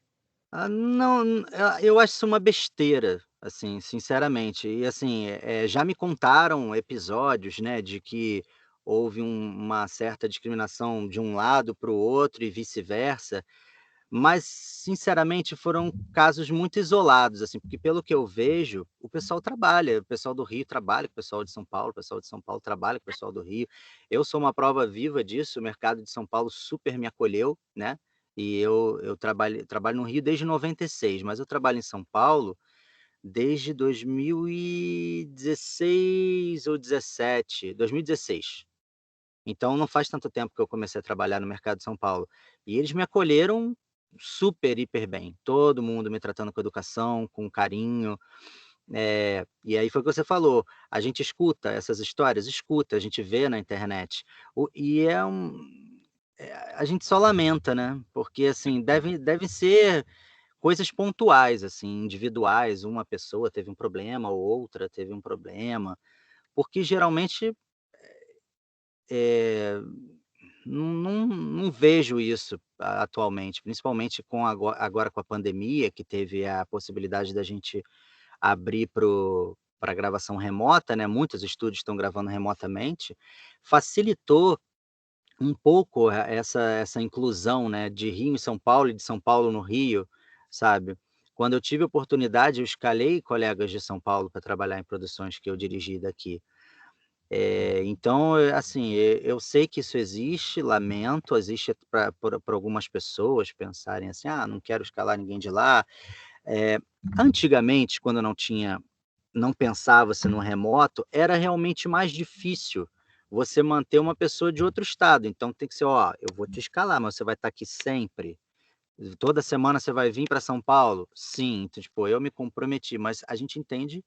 Ah, não, eu acho isso uma besteira, assim, sinceramente. E assim, já me contaram episódios, né, de que houve uma certa discriminação de um lado para o outro e vice-versa, mas sinceramente foram casos muito isolados, assim, porque pelo que eu vejo, o pessoal trabalha, o pessoal do Rio trabalha com o pessoal de São Paulo, o pessoal de São Paulo trabalha com o pessoal do Rio. Eu sou uma prova viva disso, o mercado de São Paulo super me acolheu, né, e eu trabalho no Rio desde 96, mas eu trabalho em São Paulo desde 2016 ou 17, 2016. Então não faz tanto tempo que eu comecei a trabalhar no mercado de São Paulo. E eles me acolheram super, hiper bem, todo mundo me tratando com educação, com carinho, e aí foi o que você falou, a gente escuta essas histórias, escuta, a gente vê na internet, e a gente só lamenta, né, porque assim, devem ser coisas pontuais, assim, individuais, uma pessoa teve um problema, ou outra teve um problema, porque geralmente, eh não vejo isso atualmente, principalmente com agora com a pandemia, que teve a possibilidade da gente abrir para gravação remota, né, muitos estúdios estão gravando remotamente, facilitou um pouco essa inclusão, né, de Rio em São Paulo e de São Paulo no Rio, sabe. Quando eu tive oportunidade, eu escalei colegas de São Paulo para trabalhar em produções que eu dirigi daqui. Então, assim, eu sei que isso existe, lamento, existe pra por algumas pessoas pensarem assim: "Ah, não quero escalar ninguém de lá". Eh, Antigamente, quando não pensava-se no remoto, era realmente mais difícil você manter uma pessoa de outro estado, então tem que ser: "Ó, eu vou te escalar, mas você vai estar aqui sempre? Toda semana você vai vir para São Paulo?". "Sim". Então, tipo, eu me comprometi, mas a gente entende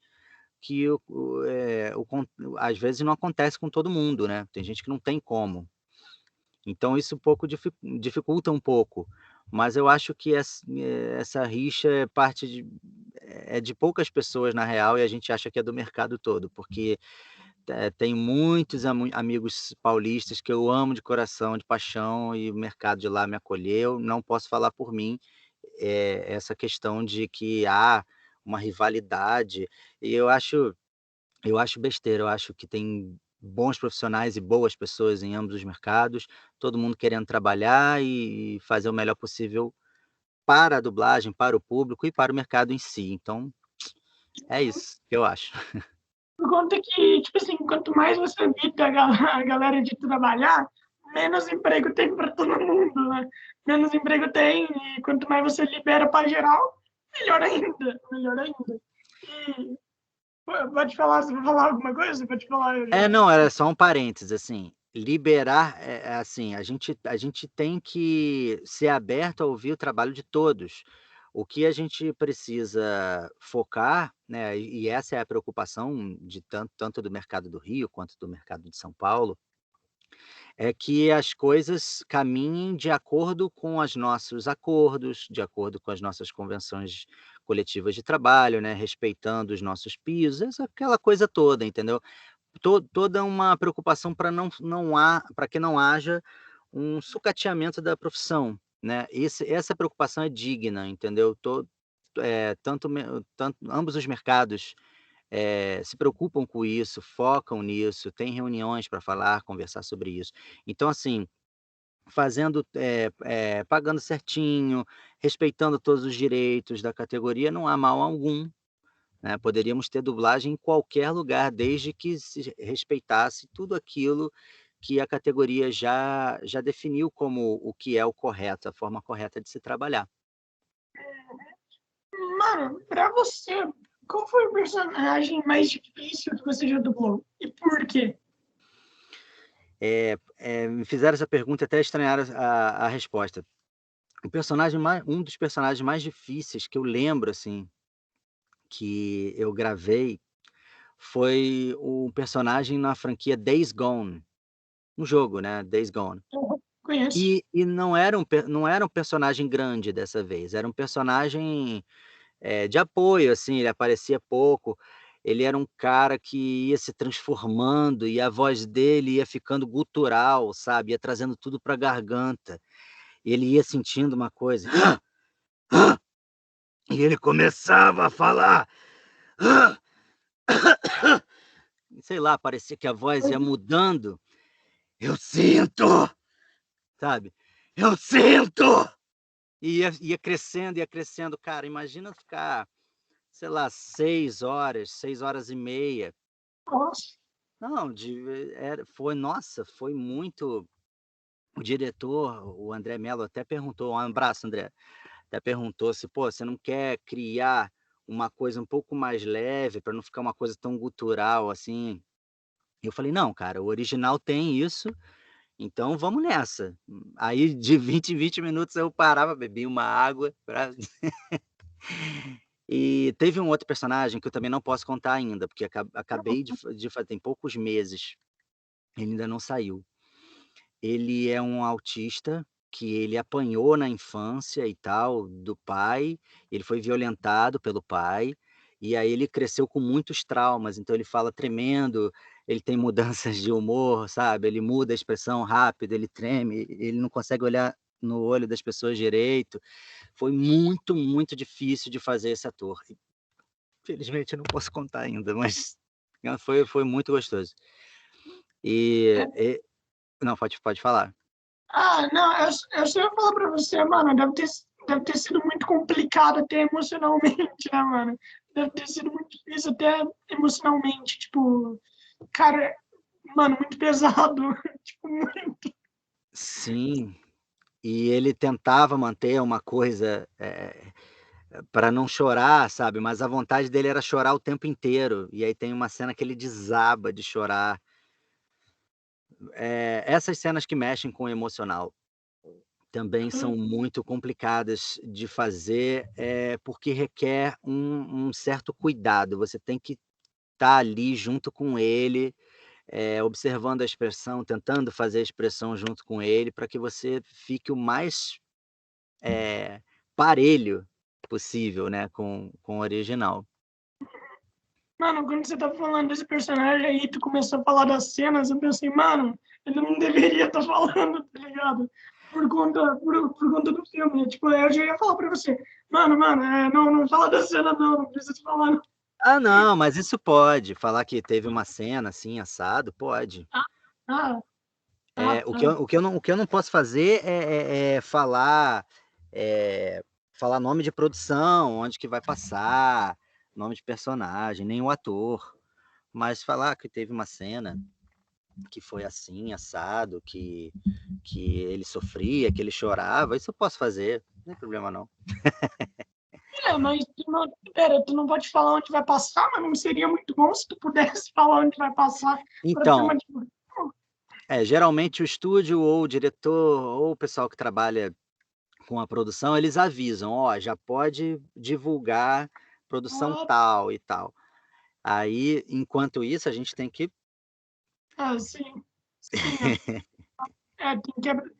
que o con às vezes não acontece com todo mundo, né, tem gente que não tem como. Então isso um pouco dificulta um pouco, mas eu acho que essa rixa é parte de poucas pessoas na real e a gente acha que é do mercado todo, porque, tem muitos amigos paulistas que eu amo de coração, de paixão, e o mercado de lá me acolheu, não posso falar por mim, essa questão de que há uma rivalidade, e eu acho besteira, eu acho que tem bons profissionais e boas pessoas em ambos os mercados, todo mundo querendo trabalhar e fazer o melhor possível para a dublagem, para o público e para o mercado em si, então é isso que eu acho. Por conta que, tipo assim, quanto mais você evita a galera de trabalhar, menos emprego tem para todo mundo, né? Menos emprego tem, e quanto mais você libera para geral, melhor ainda, melhor ainda. E pode falar, você vai falar alguma coisa? Pode falar, eu já. Não, era só um parênteses, assim, liberar, assim, a gente tem que ser aberto a ouvir o trabalho de todos. O que a gente precisa focar, né, e essa é a preocupação de tanto do mercado do Rio quanto do mercado de São Paulo, é que as coisas caminhem de acordo com os nossos acordos, de acordo com as nossas convenções coletivas de trabalho, né, respeitando os nossos pisos, aquela coisa toda, entendeu? Toda uma preocupação para que não haja um sucateamento da profissão, né. Essa preocupação é digna, entendeu. Tanto ambos os mercados, se preocupam com isso, focam nisso, têm reuniões para falar, conversar sobre isso. Então, assim, pagando certinho, respeitando todos os direitos da categoria, não há mal algum, né, poderíamos ter dublagem em qualquer lugar, desde que se respeitasse tudo aquilo que a categoria já definiu como o que é o correto, a forma correta de se trabalhar. Mano, pra você, qual foi o personagem mais difícil que você já dublou? E por quê? Me fizeram essa pergunta e até estranharam a resposta. Um dos personagens mais difíceis que eu lembro, assim, que eu gravei, foi um personagem na franquia Days Gone, um jogo, né, Days Gone. Eu conheço. E não era um personagem grande dessa vez, era um personagem, de apoio, assim, ele aparecia pouco, ele era um cara que ia se transformando e a voz dele ia ficando gutural, sabe, ia trazendo tudo pra garganta, e ele ia sentindo uma coisa, e ele começava a falar, sei lá, parecia que a voz ia mudando, "Eu sinto", sabe, "Eu sinto". E ia crescendo, cara, imagina ficar, sei lá, 6 horas, 6 horas e meia. Nossa, Não, nossa, foi muito. O diretor, o André Mello, até perguntou, um abraço, André, até perguntou se: "Pô, você não quer criar uma coisa um pouco mais leve, para não ficar uma coisa tão gutural assim?" Eu falei: "Não, cara, o original tem isso, então vamos nessa". Aí de 20 em 20 minutos eu parava, bebia uma água pra E teve um outro personagem que eu também não posso contar ainda, porque acabei de fa tem poucos meses, ele ainda não saiu. Ele é um autista que ele apanhou na infância e tal do pai, ele foi violentado pelo pai, e aí ele cresceu com muitos traumas, então ele fala tremendo, ele tem mudanças de humor, sabe, ele muda a expressão rápido, ele treme, ele não consegue olhar no olho das pessoas direito. Foi muito, muito difícil de fazer esse ator. Felizmente eu não posso contar ainda, mas foi muito gostoso. E não, pode falar. ah, não, eu só ia falar pra você, mano, deve ter sido muito complicado até emocionalmente, né, mano? Deve ter sido muito difícil até emocionalmente, tipo, cara, mano, muito pesado, tipo, muito. Sim, e ele tentava manter uma coisa, pra não chorar, sabe, mas a vontade dele era chorar o tempo inteiro, e aí tem uma cena que ele desaba de chorar. Essas cenas que mexem com o emocional também são muito complicadas de fazer, porque requer um certo cuidado, você tem que estar ali junto com ele, observando a expressão, tentando fazer a expressão junto com ele, para que você fique o mais, eh, parelho possível, né, com o original. Mano, quando você tá falando desse personagem aí, tu começou a falar das cenas, eu pensei, mano, ele não deveria estar falando, tá ligado? Por conta do filme. Tipo, eu já ia falar pra você, mano, não fala da cena não precisa falar. Não. Ah, não, mas isso pode. Falar que teve uma cena assim, assado, pode. Ah, ah, ah, tá. O que eu não posso fazer é falar nome de produção, onde que vai passar, nome de personagem, nem o ator. Mas falar que teve uma cena que foi assim, assado, que ele sofria, que ele chorava, isso eu posso fazer, não tem problema não. Mas pera, tu não pode falar onde vai passar, mas não seria muito bom se tu pudesse falar onde vai passar para ter Então, uma divulgação? geralmente o estúdio ou o diretor ou o pessoal que trabalha com a produção, eles avisam: "Ó, já pode divulgar produção Ah, tal e tal". Aí, enquanto isso, a gente tem que sim. Sim,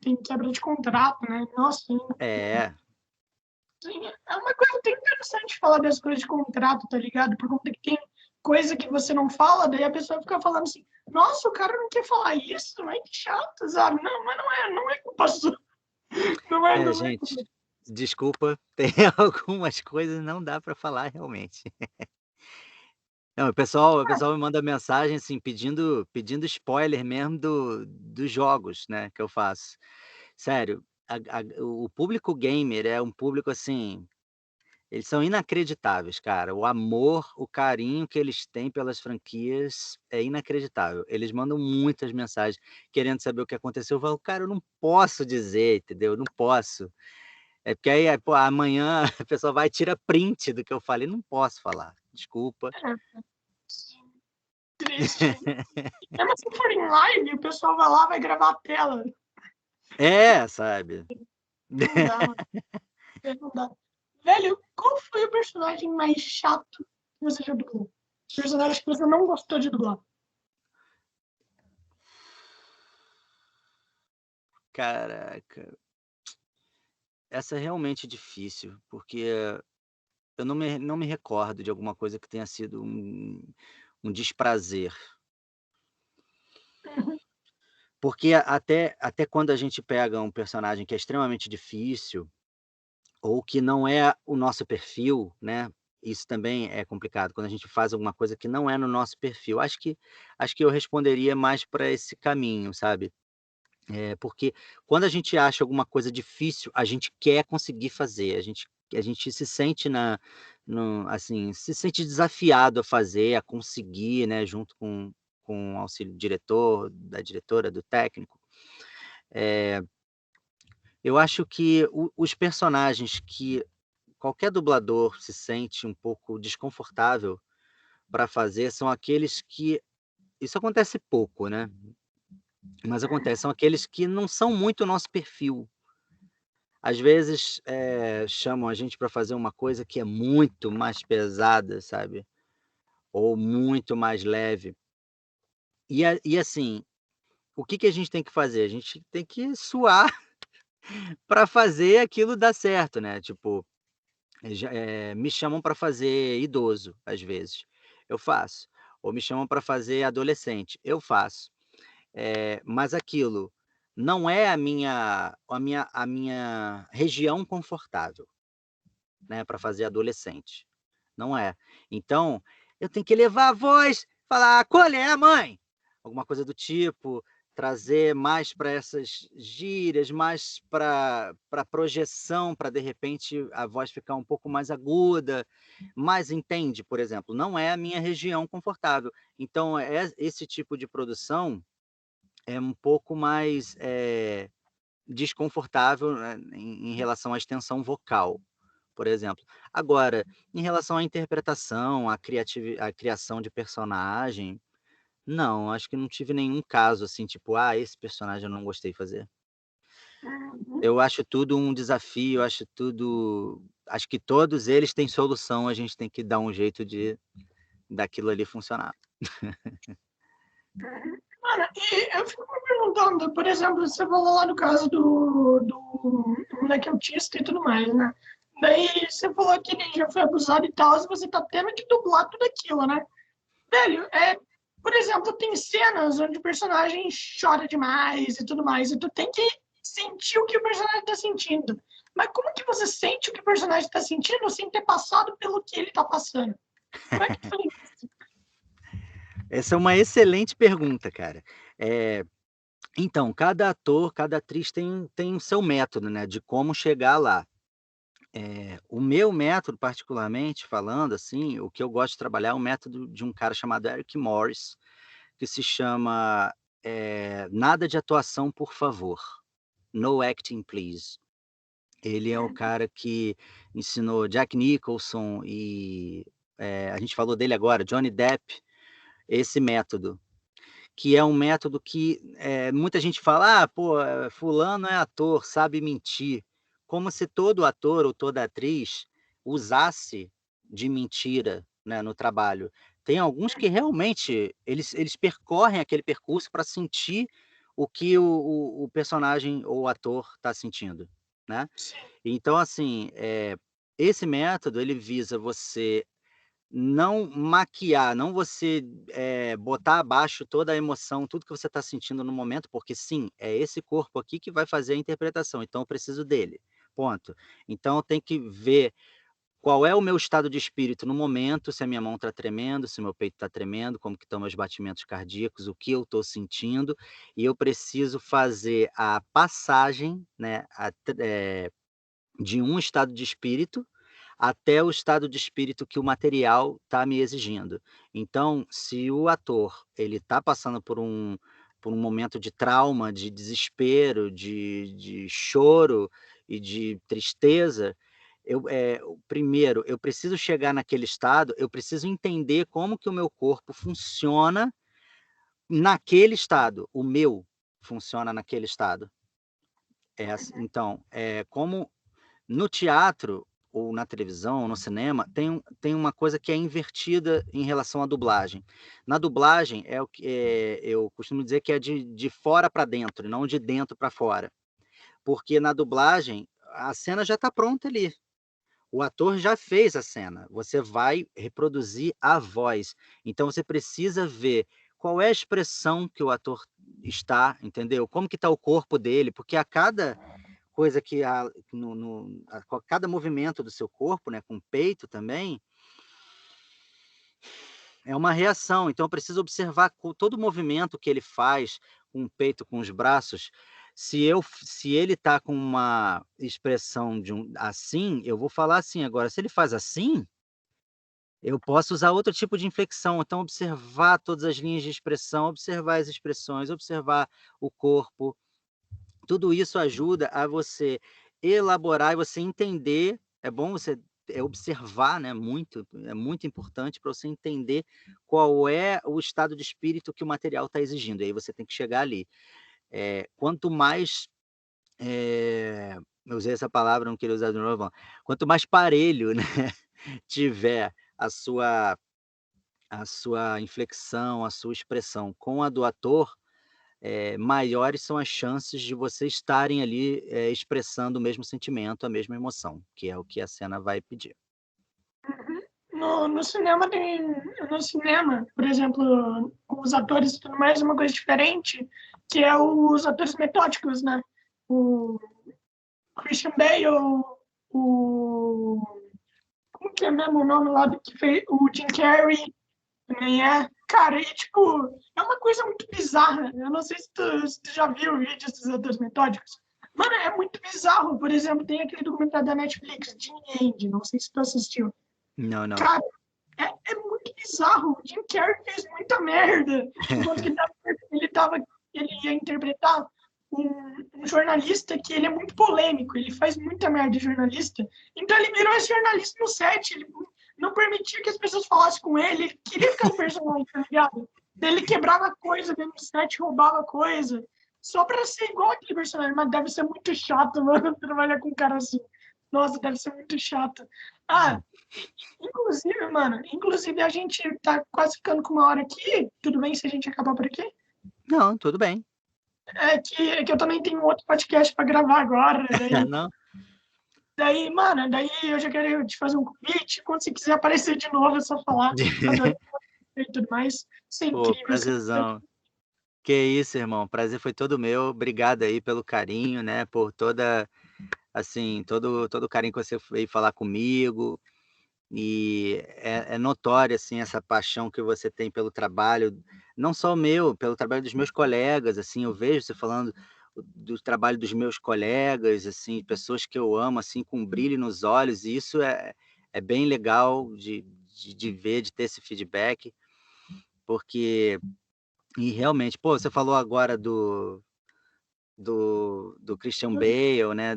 tem quebra de contrato, né? Nossa, sim. é, Sim, é uma coisa até interessante falar das coisas de contrato, tá ligado? Por conta que tem coisa que você não fala, daí a pessoa fica falando assim, nossa, o cara não quer falar isso, mas que chato, sabe? Não, mas não é culpa sua. Não é culpa gente, desculpa, tem algumas coisas não dá para falar realmente. Não, o pessoal me manda mensagem, assim, pedindo spoiler mesmo dos jogos, né, que eu faço. Sério, o público gamer é um público, assim, eles são inacreditáveis, cara. O amor, o carinho que eles têm pelas franquias é inacreditável. Eles mandam muitas mensagens querendo saber o que aconteceu. Eu falo: "Cara, eu não posso dizer, entendeu? Eu não posso". É porque aí, pô, amanhã a pessoa vai e tira print do que eu falei. Não posso falar, desculpa. é, sim, triste. Mesmo se for em live, o pessoal vai lá, vai gravar a tela. É, sabe. Não dá, mano. Não dá. Velho, qual foi o personagem mais chato que você já dublou? Personagem que você não gostou de dublar? Caraca, essa é realmente difícil, porque eu não me recordo de alguma coisa que tenha sido um desprazer. Porque até quando a gente pega um personagem que é extremamente difícil, ou que não é o nosso perfil, né, isso também é complicado, quando a gente faz alguma coisa que não é no nosso perfil. Acho que eu responderia mais para esse caminho, sabe. Porque quando a gente acha alguma coisa difícil, a gente quer conseguir fazer, a gente se sente assim, se sente desafiado a fazer, a conseguir, né, junto com o auxílio do diretor, da diretora, do técnico. Eh, eu acho que os personagens que qualquer dublador se sente um pouco desconfortável para fazer são aqueles que isso acontece pouco, né, mas acontece, são aqueles que não são muito o nosso perfil. Às vezes, chamam a gente para fazer uma coisa que é muito mais pesada, sabe, ou muito mais leve. E assim, o que que a gente tem que fazer? A gente tem que suar para fazer aquilo dar certo, né, tipo, me chamam para fazer idoso, às vezes, eu faço. Ou me chamam para fazer adolescente, eu faço. Mas aquilo não é a minha região confortável, né, para fazer adolescente. Não é. Então, eu tenho que elevar a voz, falar: "Qual é, mãe?", alguma coisa do tipo, trazer mais para essas gírias, mais para projeção, para de repente a voz ficar um pouco mais aguda, mas entende, por exemplo, não é a minha região confortável. Então esse tipo de produção é um pouco mais, desconfortável, né, em relação à extensão vocal, por exemplo. Agora, em relação à interpretação, à criação de personagem, não, acho que não tive nenhum caso, assim, tipo: "Ah, esse personagem eu não gostei de fazer". Uhum. Eu acho tudo um desafio, acho que todos eles têm solução, a gente tem que dar um jeito de daquilo ali funcionar. Mano, e eu fico me perguntando, por exemplo, você falou lá no caso do moleque autista e tudo mais, né? Daí você falou que ele já foi abusado e tal, e você tá tendo que dublar tudo aquilo, né? Velho, por exemplo, tem cenas onde o personagem chora demais e tudo mais, e tu tem que sentir o que o personagem tá sentindo. Mas como que você sente o que o personagem tá sentindo sem ter passado pelo que ele tá passando? Como é que tu faz isso? Essa é uma excelente pergunta, cara. Eh, então, cada ator, cada atriz tem o seu método, né, de como chegar lá. O meu método, particularmente falando, assim, o que eu gosto de trabalhar é o método de um cara chamado Eric Morris, que se chama, "Nada de atuação, por favor", "No acting, please". Ele é o cara que ensinou Jack Nicholson e, a gente falou dele agora, Johnny Depp, esse método. Que é um método que, muita gente fala: "Ah, pô, fulano é ator, sabe mentir", como se todo ator ou toda atriz usasse de mentira, né, no trabalho. Tem alguns que realmente eles percorrem aquele percurso para sentir o que o personagem ou o ator está sentindo, né. Sim. Então assim, esse método ele visa você não maquiar, não você, botar abaixo toda a emoção, tudo que você está sentindo no momento, porque sim, é esse corpo aqui que vai fazer a interpretação, então eu preciso dele, ponto. Então eu tenho que ver qual é o meu estado de espírito no momento, se a minha mão está tremendo, se o meu peito está tremendo, como que estão meus batimentos cardíacos, o que eu estou sentindo, e eu preciso fazer a passagem, né, de um estado de espírito até o estado de espírito que o material está me exigindo. Então, se o ator ele está passando por um momento de trauma, de desespero, de choro e de tristeza, primeiro, eu preciso chegar naquele estado, eu preciso entender como que o meu corpo funciona naquele estado, o meu funciona naquele estado. Então, como no teatro, ou na televisão, ou no cinema, tem uma coisa que é invertida em relação à dublagem. Na dublagem, é o que eu costumo dizer que é de fora para dentro, e não de dentro para fora. Porque na dublagem, a cena já está pronta ali. O ator já fez a cena, você vai reproduzir a voz. Então você precisa ver qual é a expressão que o ator está, entendeu? Como que está o corpo dele, porque a cada coisa que a no a co cada movimento do seu corpo, né, com o peito também, é uma reação, então eu preciso observar todo o movimento que ele faz com o peito, com os braços, se ele tá com uma expressão de assim, eu vou falar assim, agora se ele faz assim, eu posso usar outro tipo de inflexão, então observar todas as linhas de expressão, observar as expressões, observar o corpo. Tudo isso ajuda a você elaborar e você entender, é bom você, observar, né, muito, é muito importante para você entender qual é o estado de espírito que o material está exigindo, e aí você tem que chegar ali. Quanto mais, eu usei essa palavra, não queria usar de novo não. Quanto mais parelho, né, tiver a sua inflexão, a sua expressão com a do ator, maiores são as chances de vocês estarem ali, expressando o mesmo sentimento, a mesma emoção, que é o que a cena vai pedir. No cinema tem. No cinema, por exemplo, os atores e tudo mais é uma coisa diferente, que é os atores metódicos, né? O Christian Bale, o. Como que é mesmo o nome lá do que fez? O Jim Carrey também é. Cara, e tipo, é uma coisa muito bizarra. Eu não sei se tu já viu vídeos dos atores metódicos. Mano, é muito bizarro. Por exemplo, tem aquele documentário da Netflix, Jim End, não sei se tu assistiu. Não, não. Cara, é muito bizarro. O Jim Carrey fez muita merda. Enquanto que ele ia interpretar um jornalista que ele é muito polêmico. Ele faz muita merda de jornalista. Então ele virou esse jornalista no set. Ele não permitia que as pessoas falassem com ele. Ele queria ficar um personagem, tá ligado? Daí ele quebrava coisa dentro do set, roubava coisa. Só pra ser igual aquele personagem. Mas deve ser muito chato, mano, trabalhar com um cara assim. Nossa, deve ser muito chato. Ah, inclusive, mano, inclusive a gente tá quase ficando com 1 hora aqui. Tudo bem se a gente acabar por aqui? Não, tudo bem. É que eu também tenho outro podcast para gravar agora. Daí, Não, daí, mano, daí eu já quero te fazer um convite. Quando você quiser aparecer de novo, é só falar. Adorei e tudo mais. Isso é pô, incrível. prazerzão. Que isso, irmão, prazer foi todo meu. Obrigado aí pelo carinho, né, por toda assim, todo o carinho que você veio falar comigo. E é notória, assim, essa paixão que você tem pelo trabalho, não só o meu, pelo trabalho dos meus colegas, assim, eu vejo você falando do trabalho dos meus colegas, assim, pessoas que eu amo, assim, com um brilho nos olhos, e isso é bem legal de ver, de ter esse feedback, porque e realmente, pô, você falou agora do Christian Bale, né,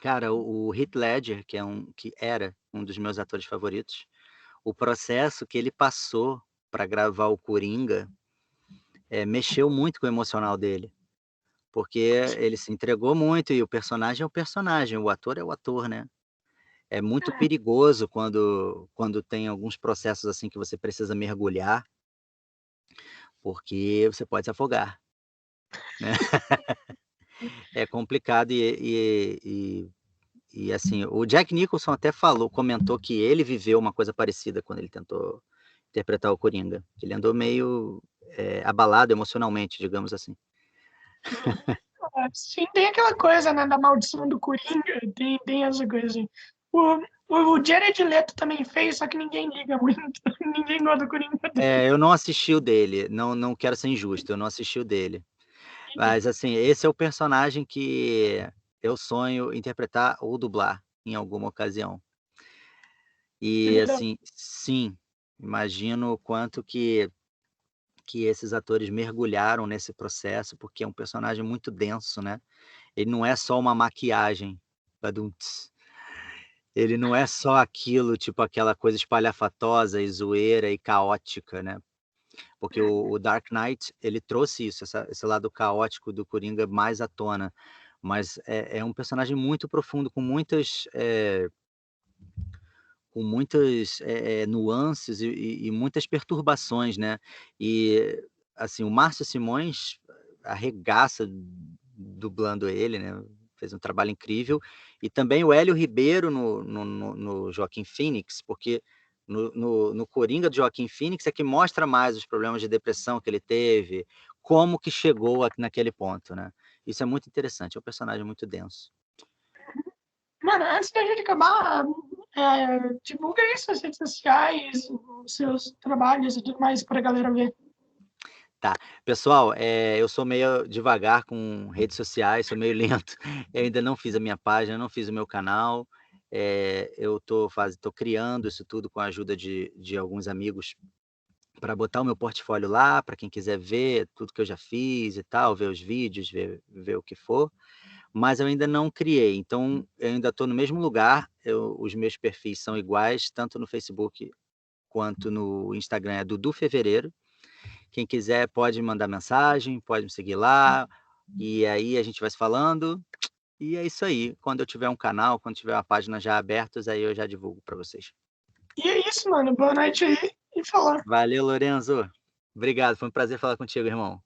cara, o Heath Ledger, que era um dos meus atores favoritos, o processo que ele passou para gravar o Coringa, mexeu muito com o emocional dele, porque ele se entregou muito e o personagem é o personagem, o ator é o ator, né. É muito perigoso quando tem alguns processos, assim, que você precisa mergulhar, porque você pode se afogar, né. É complicado assim, o Jack Nicholson até comentou que ele viveu uma coisa parecida quando ele tentou interpretar o Coringa, ele andou meio, abalado emocionalmente, digamos assim. Sim, tem aquela coisa, né, da maldição do Coringa, tem essa coisa assim. O, o Jared Leto também fez, só que ninguém liga muito, ninguém gosta do Coringa dele. Eu não assisti o dele, não quero ser injusto, eu não assisti o dele. Mas, assim, esse é o personagem que eu sonho interpretar ou dublar em alguma ocasião. E, Primeira, assim, sim, imagino o quanto que esses atores mergulharam nesse processo, porque é um personagem muito denso, né. Ele não é só uma maquiagem, badum-ts. Ele não é só aquilo, tipo, aquela coisa espalhafatosa e zoeira e caótica, né. Porque o Dark Knight, ele trouxe isso, esse lado caótico do Coringa mais à tona, mas é um personagem muito profundo, com muitas nuances e muitas perturbações, né. E, assim, o Márcio Simões arregaça dublando ele, né, fez um trabalho incrível, e também o Hélio Ribeiro no Joaquin Phoenix, porque no Coringa do Joaquin Phoenix é que mostra mais os problemas de depressão que ele teve, como que chegou naquele ponto, né. Isso é muito interessante, é um personagem muito denso. mano, antes da gente acabar, divulga aí suas redes sociais, os seus trabalhos e tudo mais pra galera ver. Tá. Pessoal, eu sou meio devagar com redes sociais, sou meio lento. Eu ainda não fiz a minha página, não fiz o meu canal. Eu tô criando isso tudo com a ajuda de alguns amigos para botar o meu portfólio lá, para quem quiser ver tudo que eu já fiz e tal, ver os vídeos, ver o que for, mas eu ainda não criei. Então eu ainda estou no mesmo lugar, os meus perfis são iguais, tanto no Facebook quanto no Instagram, é Dudu Fevereiro. Quem quiser pode mandar mensagem, pode me seguir lá, e aí a gente vai se falando, e é isso aí. Quando eu tiver um canal, quando tiver uma página já abertas, aí eu já divulgo para vocês. E é isso, mano. Boa noite aí e falar. Valeu, Lorenzo. Obrigado, foi um prazer falar contigo, irmão.